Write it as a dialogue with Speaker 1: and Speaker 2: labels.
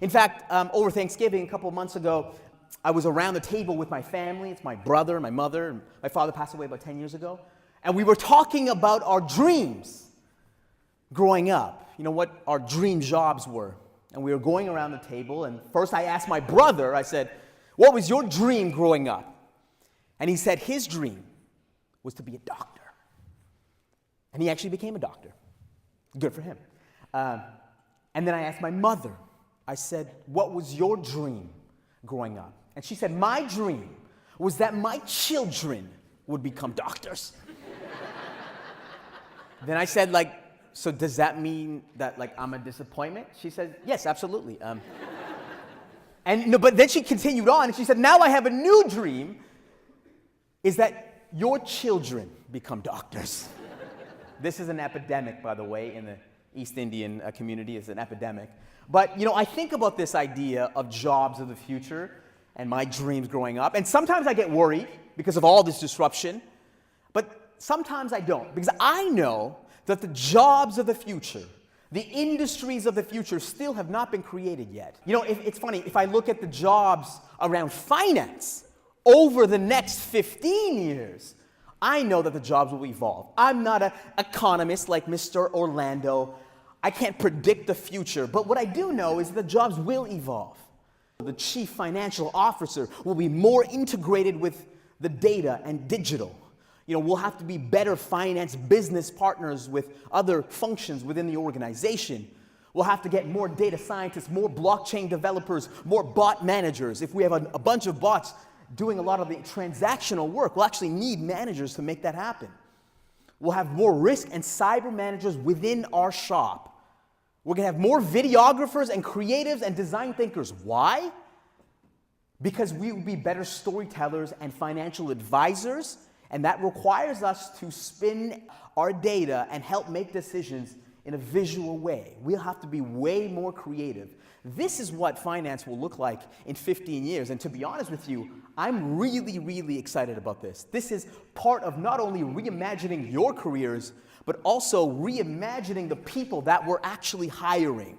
Speaker 1: In fact, over Thanksgiving, a couple of months ago, I was around the table with my family. It's my brother, my mother, and my father passed away about 10 years ago. And we were talking about our dreams growing up, what our dream jobs were. And we were going around the table, and first I asked my brother, I said, what was your dream growing up? And he said his dream was to be a doctor. And he actually became a doctor. Good for him. And then I asked my mother, I said, what was your dream growing up? And she said, my dream was that my children would become doctors. Then I said, so does that mean that, I'm a disappointment? She said, yes, absolutely. But then she continued on, and she said, now I have a new dream, is that your children become doctors. This is an epidemic, by the way, in the East Indian community. It's an epidemic. But, I think about this idea of jobs of the future and my dreams growing up, and sometimes I get worried because of all this disruption, but sometimes I don't, because I know that the jobs of the future, the industries of the future still have not been created yet. It's funny, if I look at the jobs around finance over the next 15 years, I know that the jobs will evolve. I'm not an economist like Mr. Orlando. I can't predict the future, but what I do know is that the jobs will evolve. The chief financial officer will be more integrated with the data and digital. We'll have to be better finance business partners with other functions within the organization. We'll have to get more data scientists, more blockchain developers, more bot managers. If we have a bunch of bots doing a lot of the transactional work, we'll actually need managers to make that happen. We'll have more risk and cyber managers within our shop. We're going to have more videographers and creatives and design thinkers. Why? Because we will be better storytellers and financial advisors, and that requires us to spin our data and help make decisions in a visual way. We'll have to be way more creative. This is what finance will look like in 15 years. And to be honest with you, I'm really, really excited about this. This is part of not only reimagining your careers, but also reimagining the people that we're actually hiring.